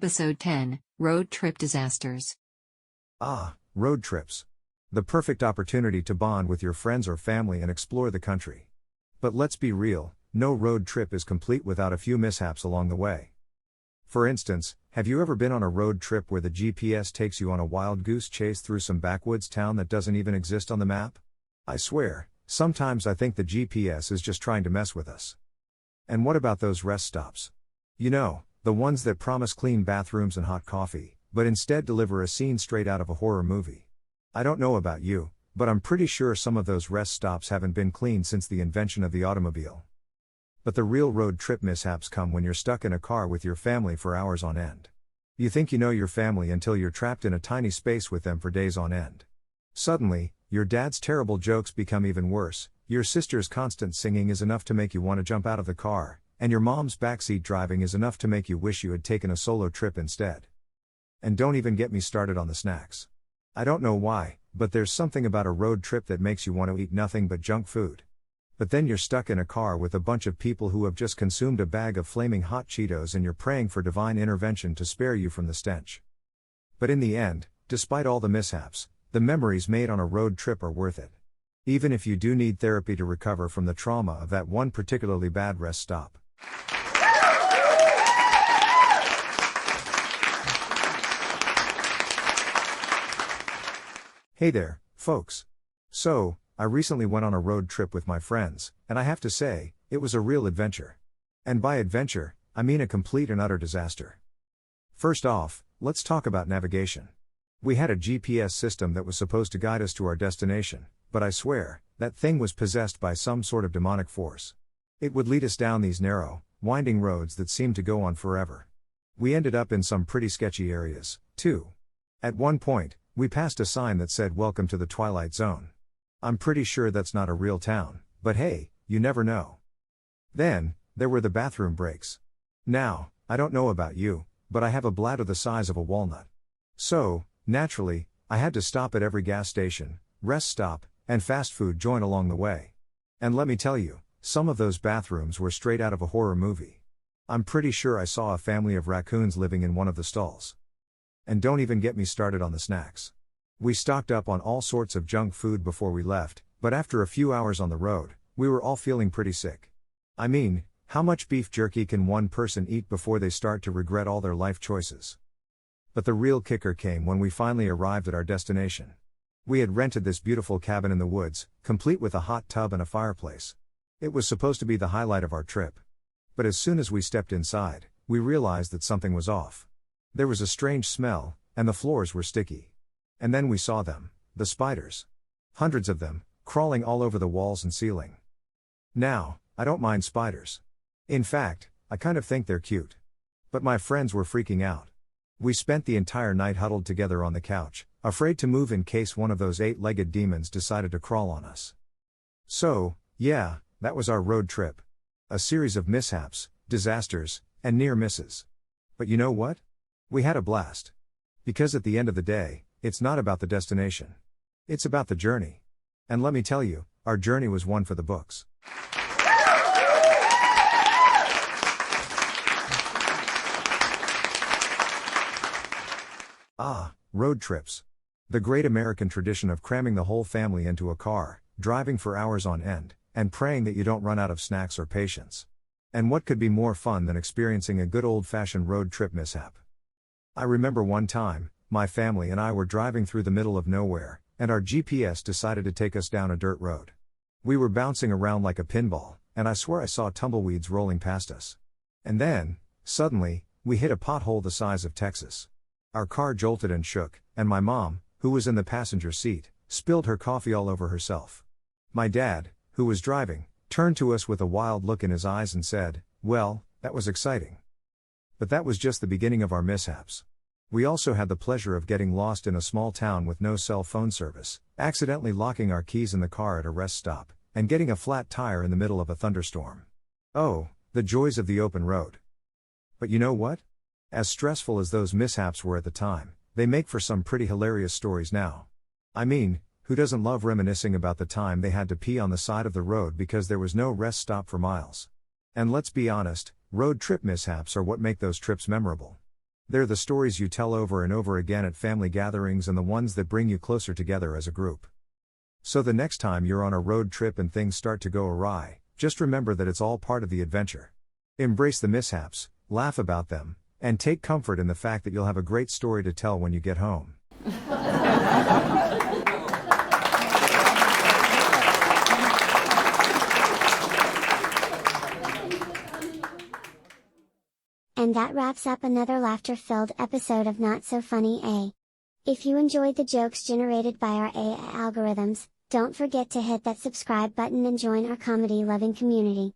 Episode 10, Road Trip Disasters. Road trips. The perfect opportunity to bond with your friends or family and explore the country. But let's be real, no road trip is complete without a few mishaps along the way. For instance, have you ever been on a road trip where the GPS takes you on a wild goose chase through some backwoods town that doesn't even exist on the map? I swear, sometimes I think the GPS is just trying to mess with us. And what about those rest stops? You know, the ones that promise clean bathrooms and hot coffee, but instead deliver a scene straight out of a horror movie. I don't know about you, but I'm pretty sure some of those rest stops haven't been cleaned since the invention of the automobile. But the real road trip mishaps come when you're stuck in a car with your family for hours on end. You think you know your family until you're trapped in a tiny space with them for days on end. Suddenly, your dad's terrible jokes become even worse, your sister's constant singing is enough to make you want to jump out of the car, and your mom's backseat driving is enough to make you wish you had taken a solo trip instead. And don't even get me started on the snacks. I don't know why, but there's something about a road trip that makes you want to eat nothing but junk food. But then you're stuck in a car with a bunch of people who have just consumed a bag of flaming hot Cheetos and you're praying for divine intervention to spare you from the stench. But in the end, despite all the mishaps, the memories made on a road trip are worth it. Even if you do need therapy to recover from the trauma of that one particularly bad rest stop. Hey there, folks. So, I recently went on a road trip with my friends, and I have to say, it was a real adventure. And by adventure, I mean a complete and utter disaster. First off, let's talk about navigation. We had a GPS system that was supposed to guide us to our destination, but I swear, that thing was possessed by some sort of demonic force. It would lead us down these narrow, winding roads that seemed to go on forever. We ended up in some pretty sketchy areas, too. At one point, we passed a sign that said "Welcome to the Twilight Zone." I'm pretty sure that's not a real town, but hey, you never know. Then, there were the bathroom breaks. Now, I don't know about you, but I have a bladder the size of a walnut. So, naturally, I had to stop at every gas station, rest stop, and fast food joint along the way. And let me tell you, some of those bathrooms were straight out of a horror movie. I'm pretty sure I saw a family of raccoons living in one of the stalls. And don't even get me started on the snacks. We stocked up on all sorts of junk food before we left, but after a few hours on the road, we were all feeling pretty sick. I mean, how much beef jerky can one person eat before they start to regret all their life choices? But the real kicker came when we finally arrived at our destination. We had rented this beautiful cabin in the woods, complete with a hot tub and a fireplace. It was supposed to be the highlight of our trip. But as soon as we stepped inside, we realized that something was off. There was a strange smell, and the floors were sticky. And then we saw them, the spiders. Hundreds of them, crawling all over the walls and ceiling. Now, I don't mind spiders. In fact, I kind of think they're cute. But my friends were freaking out. We spent the entire night huddled together on the couch, afraid to move in case one of those 8-legged demons decided to crawl on us. So, yeah, that was our road trip. A series of mishaps, disasters, and near misses. But you know what? We had a blast. Because at the end of the day, it's not about the destination. It's about the journey. And let me tell you, our journey was one for the books. Road trips. The great American tradition of cramming the whole family into a car, driving for hours on end, and praying that you don't run out of snacks or patience. And what could be more fun than experiencing a good old-fashioned road trip mishap? I remember one time, my family and I were driving through the middle of nowhere, and our GPS decided to take us down a dirt road. We were bouncing around like a pinball, and I swear I saw tumbleweeds rolling past us. And then, suddenly, we hit a pothole the size of Texas. Our car jolted and shook, and my mom, who was in the passenger seat, spilled her coffee all over herself. My dad, who was driving, turned to us with a wild look in his eyes and said, "Well, that was exciting." But that was just the beginning of our mishaps. We also had the pleasure of getting lost in a small town with no cell phone service, accidentally locking our keys in the car at a rest stop, and getting a flat tire in the middle of a thunderstorm. Oh, the joys of the open road. But you know what? As stressful as those mishaps were at the time, they make for some pretty hilarious stories now. I mean, who doesn't love reminiscing about the time they had to pee on the side of the road because there was no rest stop for miles? And let's be honest, road trip mishaps are what make those trips memorable. They're the stories you tell over and over again at family gatherings and the ones that bring you closer together as a group. So the next time you're on a road trip and things start to go awry, just remember that it's all part of the adventure. Embrace the mishaps, laugh about them, and take comfort in the fact that you'll have a great story to tell when you get home. And that wraps up another laughter-filled episode of Not So Funny A. If you enjoyed the jokes generated by our AI algorithms, don't forget to hit that subscribe button and join our comedy-loving community.